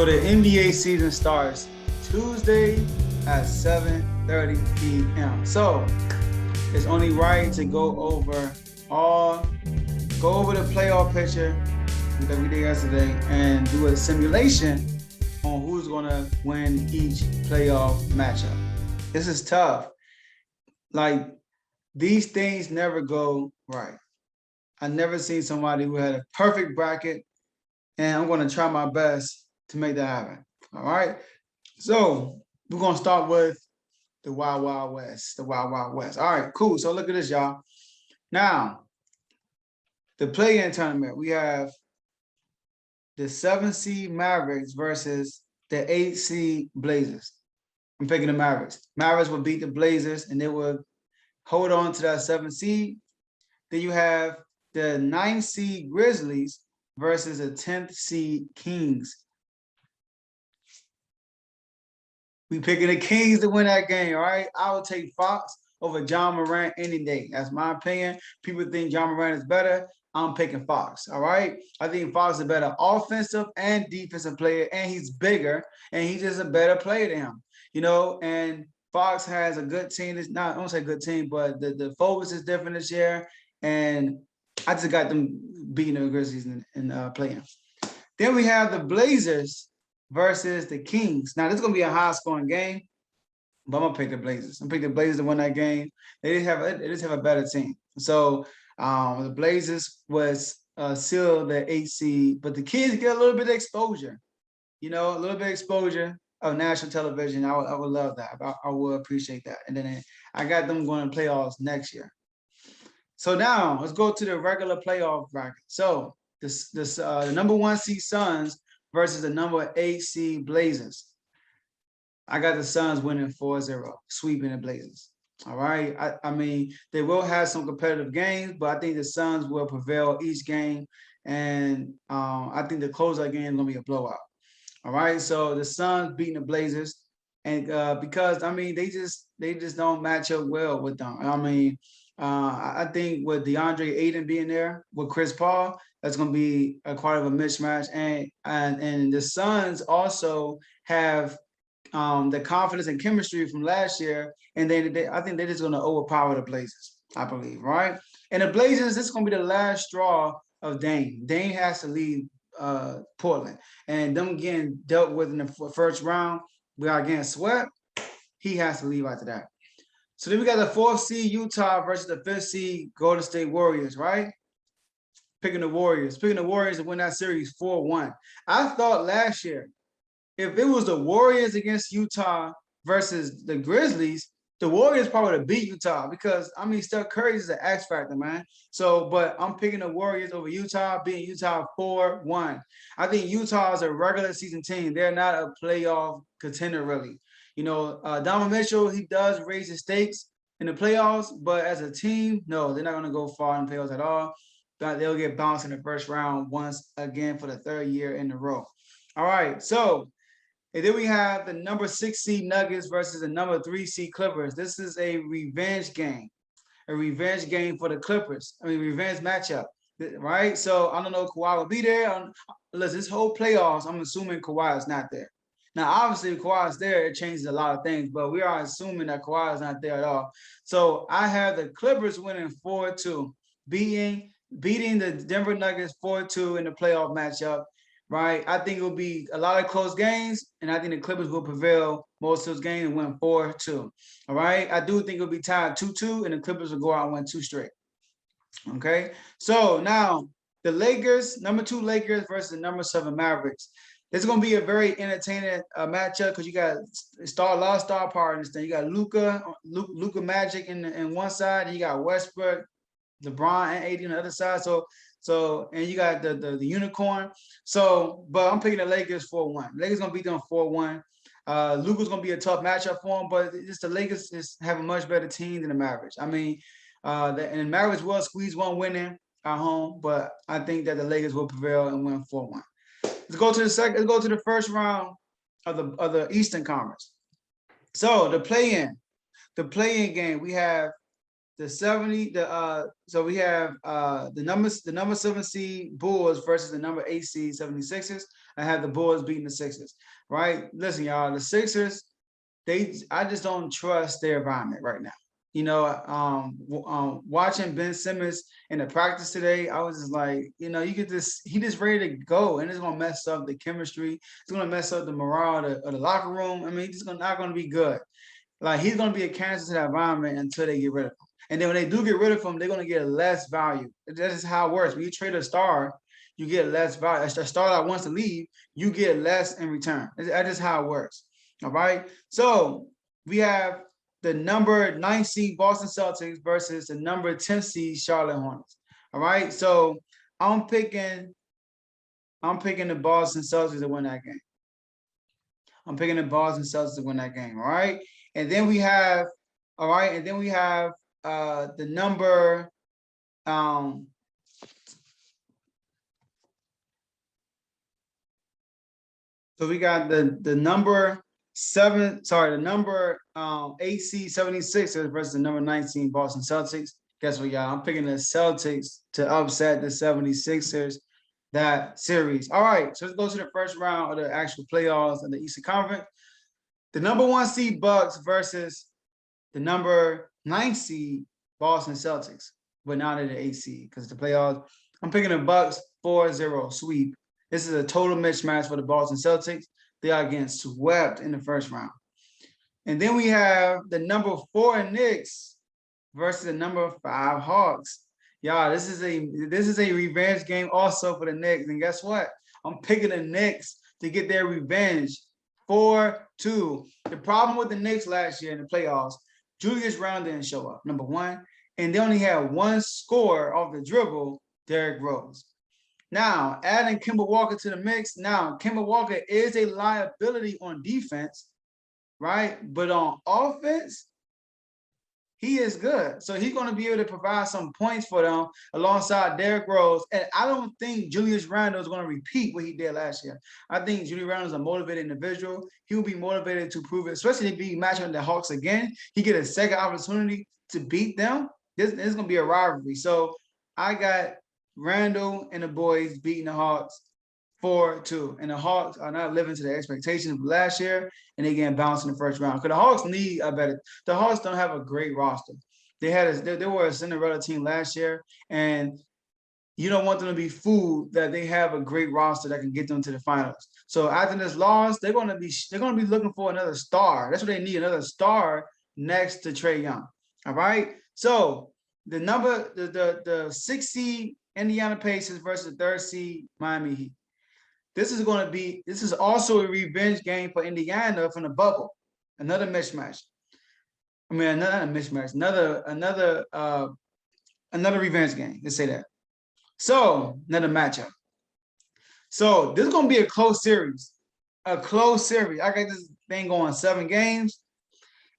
So the NBA season starts Tuesday at 7:30 p.m. So it's only right to go over the playoff picture that we did yesterday and do a simulation on who's gonna win each playoff matchup. This is tough. Like, these things never go right. I never seen somebody who had a perfect bracket, and I'm gonna try my best to make that happen. All right. So we're gonna start with the Wild Wild West. The Wild Wild West. All right, cool. So look at this, y'all. Now, the play-in tournament, we have the 7 seed Mavericks versus the 8 seed Blazers. I'm picking the Mavericks. Mavericks will beat the Blazers and they will hold on to that 7 seed. Then you have the 9 seed Grizzlies versus the 10th seed Kings. We picking the Kings to win that game, all right? I will take Fox over John Morant any day. That's my opinion. People think John Morant is better. I'm picking Fox, all right? I think Fox is a better offensive and defensive player, and he's bigger, and he's just a better player than him, and Fox has a good team. It's not, I don't say good team, but the focus is different this year, and I just got them beating the Grizzlies in play-in. Then we have the Blazers versus the Kings. Now, this is going to be a high-scoring game, but I'm going to pick the Blazers. I'm going to pick the Blazers to win that game. They just have a better team. So the Blazers was still the 8 seed, but the Kings get a little bit of exposure, a little bit of exposure of national television. I would love that. I would appreciate that. And then I got them going to playoffs next year. So now let's go to the regular playoff bracket. So the number 1 seed Suns versus the number 8 seed Blazers. I got the Suns winning 4-0, sweeping the Blazers. All right. I mean, they will have some competitive games, but I think the Suns will prevail each game. And I think the close of that game is going to be a blowout. All right. So the Suns beating the Blazers. And because, I mean, they just don't match up well with them. I mean, I think with DeAndre Ayton being there with Chris Paul, that's going to be a quite of a mismatch. And the Suns also have the confidence and chemistry from last year, and I think they're just going to overpower the Blazers, I believe, right? And the Blazers, this is going to be the last straw of Dame. Dame has to leave Portland, and them getting dealt with in the first round without getting swept, he has to leave after that. So then we got the 4th seed Utah versus the 5th seed Golden State Warriors, right? Picking the Warriors to win that series 4-1. I thought last year, if it was the Warriors against Utah versus the Grizzlies, the Warriors probably would have beat Utah because, I mean, Steph Curry is an X factor, man. So, but I'm picking the Warriors over Utah, beating Utah 4-1. I think Utah is a regular season team. They're not a playoff contender, really. Donovan Mitchell, he does raise his stakes in the playoffs, but as a team, no, they're not going to go far in the playoffs at all. They'll get bounced in the first round once again for the 3rd year in a row. All right, so and then we have the number 6 seed Nuggets versus the number 3 seed Clippers. This is a revenge game for the Clippers. I mean, revenge matchup, right? So I don't know if Kawhi will be there. Listen, this whole playoffs, I'm assuming Kawhi is not there. Now, obviously, if Kawhi is there, it changes a lot of things, but we are assuming that Kawhi is not there at all. So I have the Clippers winning 4-2, beating the Denver Nuggets 4-2 in the playoff matchup. Right, I think it will be a lot of close games, and I think the Clippers will prevail most of those games and win 4-2. All right, I do think it'll be tied 2-2, and the Clippers will go out and win 2 straight. Okay, so now the Lakers, number 2 Lakers versus the number 7 Mavericks. It's going to be a very entertaining matchup because you got a lot of star partners. Then you got Luka Magic in one side, and you got Westbrook, LeBron, and AD on the other side. So and you got the unicorn. So, but I'm picking the Lakers 4-1. Lakers gonna beat them 4-1. Luka's gonna be a tough matchup for him, but the Lakers just have a much better team than the Mavericks. I mean, and the Mavericks will squeeze one win in at home, but I think that the Lakers will prevail and win 4-1. Let's go to the first round of the Eastern Conference. So the play-in game, we have so we have the number 7 seed Bulls versus the number 8 seed 76ers. I have the Bulls beating the Sixers. Right? Listen, y'all, the Sixers, I just don't trust their environment right now. You know, watching Ben Simmons in the practice today, I was just like, he just ready to go, and it's gonna mess up the chemistry. It's gonna mess up the morale of the locker room. I mean, he's not gonna be good. Like, he's gonna be a cancer to that environment until they get rid of him. And then when they do get rid of him, they're gonna get less value. That is how it works. When you trade a star, you get less value. A star that wants to leave, you get less in return. That's just how it works. All right. So we have the number 9 seed Boston Celtics versus the number 10 seed Charlotte Hornets. All right. So I'm picking the Boston Celtics to win that game. I'm picking the Boston Celtics to win that game. All right. And then we have, the number so we got the number 8 seed 76ers versus the number 19 Boston Celtics. Guess what, y'all? I'm picking the Celtics to upset the 76ers that series. All right, so let's go to the first round of the actual playoffs of the Eastern Conference. The number 1 seed Bucks versus the number 9 seed Boston Celtics, but now they're the 8 seed because the playoffs. I'm picking the Bucks 4-0 sweep. This is a total mismatch for the Boston Celtics. They are getting swept in the first round. And then we have the number 4 Knicks versus the number 5 Hawks. Y'all, this is a revenge game also for the Knicks. And guess what? I'm picking the Knicks to get their revenge. 4-2. The problem with the Knicks last year in the playoffs, Julius Randle didn't show up, number 1. And they only had 1 score off the dribble, Derrick Rose. Now, adding Kemba Walker to the mix. Now, Kemba Walker is a liability on defense, right? But on offense, he is good. So he's going to be able to provide some points for them alongside Derrick Rose. And I don't think Julius Randle is going to repeat what he did last year. I think Julius Randle is a motivated individual. He will be motivated to prove it, especially if he matching the Hawks again. He get a second opportunity to beat them. This is going to be a rivalry. So I got Randle and the boys beating the Hawks 4-2. And the Hawks are not living to the expectations of last year, and they getting bounced in the first round. Because the Hawks need a better. The Hawks don't have a great roster. They were a Cinderella team last year, and you don't want them to be fooled that they have a great roster that can get them to the finals. So after this loss, they're gonna be looking for another star. That's what they need, another star next to Trae Young. All right. So the 6 seed Indiana Pacers versus the 3rd seed Miami Heat. This is also a revenge game for Indiana from the bubble. Another mismatch. I mean, another mismatch. Another revenge game. Let's say that. So another matchup. So this is gonna be a close series. A close series. I got this thing going 7 games,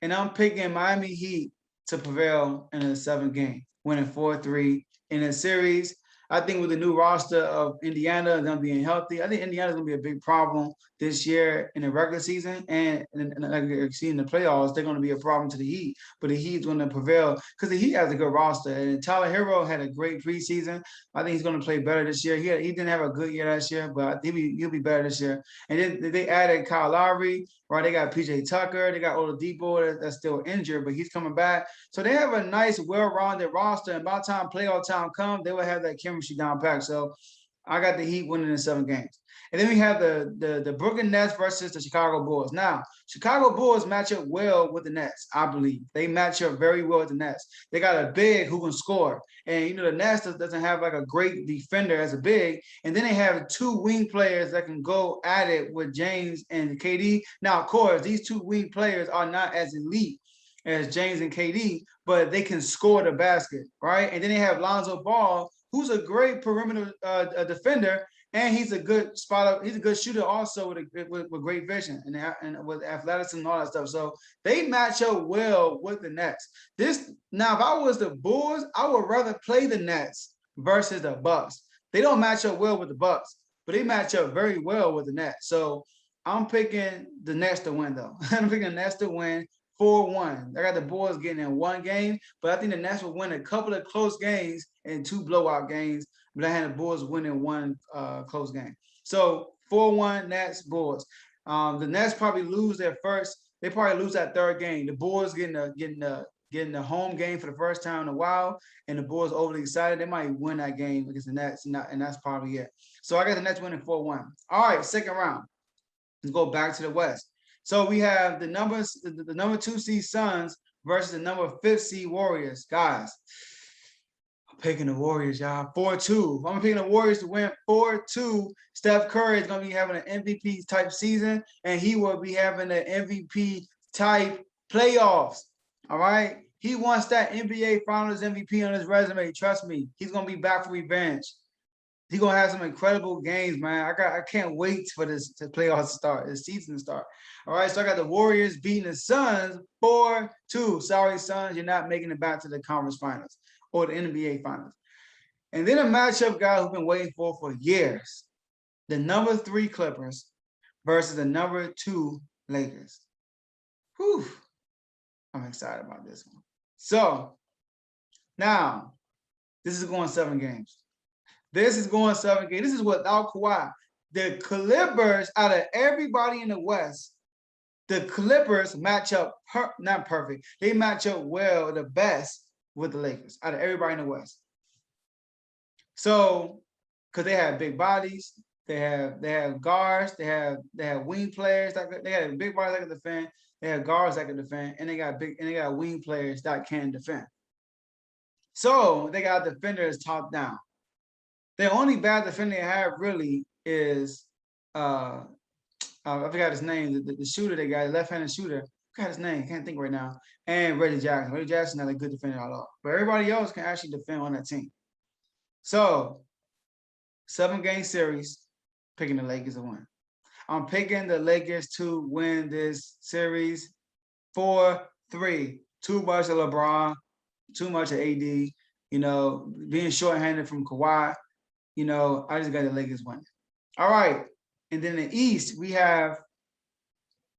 and I'm picking Miami Heat to prevail in the 7th game, winning 4-3 in a series. I think with the new roster of Indiana, them being healthy, I think Indiana's going to be a big problem this year in the regular season. And like you see in the playoffs, they're going to be a problem to the Heat. But the Heat's going to prevail because the Heat has a good roster. And Tyler Hero had a great preseason. I think he's going to play better this year. He didn't have a good year last year, but I think he'll be better this year. And then they added Kyle Lowry, right? They got PJ Tucker. They got Oladipo that's still injured, but he's coming back. So they have a nice, well-rounded roster. And by the time playoff time comes, they will have that chemistry down pat. So I got the Heat winning in 7 games. And then we have the Brooklyn Nets versus the Chicago Bulls. Now, Chicago Bulls match up well with the Nets, I believe. They match up very well with the Nets. They got a big who can score. And, the Nets doesn't have like a great defender as a big. And then they have 2 wing players that can go at it with James and KD. Now, of course, these 2 wing players are not as elite as James and KD, but they can score the basket, right? And then they have Lonzo Ball, who's a great perimeter defender, and he's a good he's a good shooter also with great vision and with athleticism and all that stuff. So they match up well with the Nets. Now, if I was the Bulls, I would rather play the Nets versus the Bucks. They don't match up well with the Bucks, but they match up very well with the Nets. So I'm picking the Nets to win, though. I'm picking the Nets to win 4-1. I got the Bulls getting in one game, but I think the Nets will win a couple of close games and 2 blowout games. But I had the Bulls winning one close game. So 4-1 Nets Bulls. The Nets probably lose their first. They probably lose that third game. The Bulls getting the home game for the first time in a while, and the Bulls overly excited. They might win that game against the Nets, and that's probably it. So I got the Nets winning 4-1. All right, second round. Let's go back to the West. So we have the number 2 seed Suns versus the number 5 seed Warriors. Guys, I'm picking the Warriors, y'all. 4-2. I'm picking the Warriors to win 4-2. Steph Curry is going to be having an MVP type season, and he will be having an MVP type playoffs. All right. He wants that NBA Finals MVP on his resume. Trust me, he's going to be back for revenge. He's going to have some incredible games, man. I can't wait for this playoffs to start, the season to start. All right, so I got the Warriors beating the Suns 4-2. Sorry, Suns, you're not making it back to the conference finals or the NBA finals. And then a matchup, guys, who've been waiting for years. The number 3 Clippers versus the number 2 Lakers. Whew. I'm excited about this one. So, now, this is going 7 games. This is going 7 games. This is without Kawhi. The Clippers, out of everybody in the West, the Clippers match up, not perfect. They match up well, the best with the Lakers, out of everybody in the West. So, because they have big bodies, they have guards, they have wing players, they have big bodies that can defend, they have guards that can defend, and they got wing players that can defend. So they got defenders top down. The only bad defender they have really is I forgot his name, the shooter they got, the left-handed shooter. I forgot his name, can't think right now. And Reggie Jackson. Reggie Jackson not a good defender at all. But everybody else can actually defend on that team. So 7-game series, picking the Lakers to win. I'm picking the Lakers to win this series 4-3. Too much of LeBron, too much of AD, you know, being shorthanded from Kawhi. You know, I just got the Lakers winning. All right. And then in the East, we have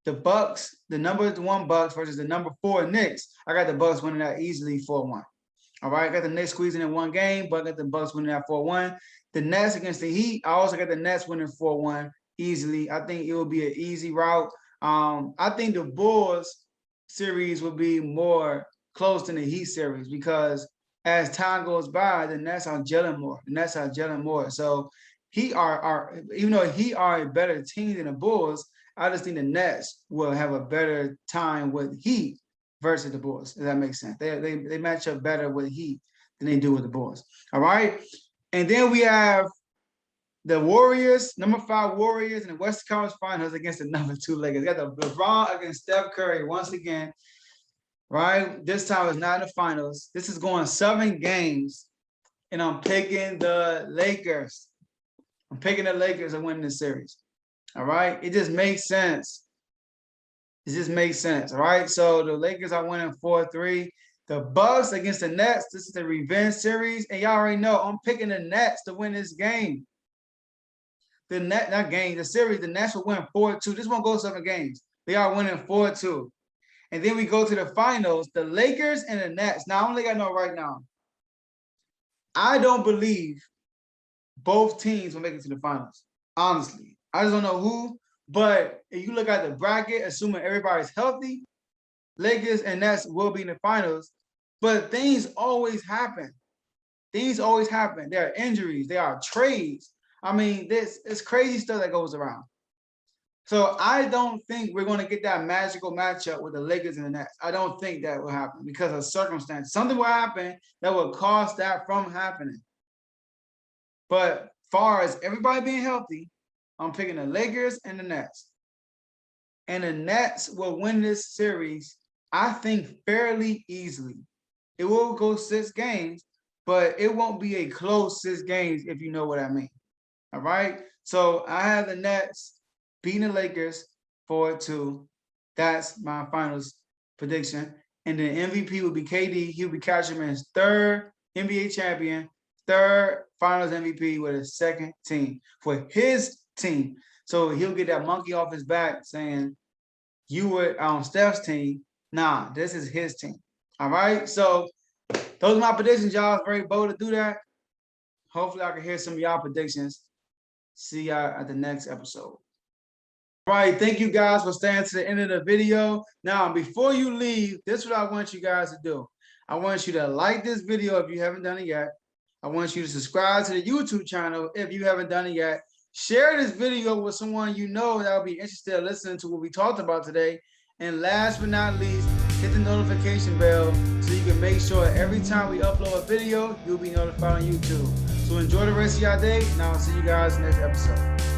the Bucks, the number 1 Bucks versus the number 4 Knicks. I got the Bucks winning that easily 4-1. All right. I got the Knicks squeezing in 1 game, but I got the Bucks winning that 4-1. The Nets against the Heat, I also got the Nets winning 4-1 easily. I think it will be an easy route. I think the Bulls series will be more close than the Heat series because as time goes by, the Nets are gelling more. So even though Heat are a better team than the Bulls, I just think the Nets will have a better time with Heat versus the Bulls. If that makes sense. They match up better with Heat than they do with the Bulls. All right. And then we have the Warriors, number 5 Warriors in the Western Conference Finals against the number 2 Lakers. Got the LeBron against Steph Curry once again. Right? This time it's not in the finals. This is going 7 games, and I'm picking the Lakers. I'm picking the Lakers to win this series. All right? It just makes sense. It just makes sense. All right? So the Lakers are winning 4-3. The Bucks against the Nets. This is the revenge series, and y'all already know I'm picking the Nets to win this game. The series, the Nets will win 4-2. This won't go 7 games. They are winning 4-2. And then we go to the finals, the Lakers and the Nets. Now, I only got to know right now, I don't believe both teams will make it to the finals. Honestly, I just don't know who. But if you look at the bracket, assuming everybody's healthy, Lakers and Nets will be in the finals. But things always happen. Things always happen. There are injuries. There are trades. I mean, it's crazy stuff that goes around. So I don't think we're going to get that magical matchup with the Lakers and the Nets. I don't think that will happen because of circumstance. Something will happen that will cause that from happening. But far as everybody being healthy, I'm picking the Lakers and the Nets. And the Nets will win this series, I think, fairly easily. It will go 6 games, but it won't be a close 6 games if you know what I mean. All right? So I have the Nets beating the Lakers 4-2. That's my finals prediction. And the MVP will be KD. He'll be catching his 3rd NBA champion, 3rd finals MVP with his 2nd team for his team. So he'll get that monkey off his back saying, you were on Steph's team. Nah, this is his team. All right. So those are my predictions, y'all. It's very bold to do that. Hopefully, I can hear some of y'all predictions. See y'all at the next episode. All right, thank you guys for staying to the end of the video. Now, before you leave, this is what I want you guys to do. I want you to like this video if you haven't done it yet. I want you to subscribe to the YouTube channel if you haven't done it yet. Share this video with someone you know that will be interested in listening to what we talked about today. And last but not least, hit the notification bell so you can make sure every time we upload a video, you'll be notified on YouTube. So enjoy the rest of your day, and I'll see you guys next episode.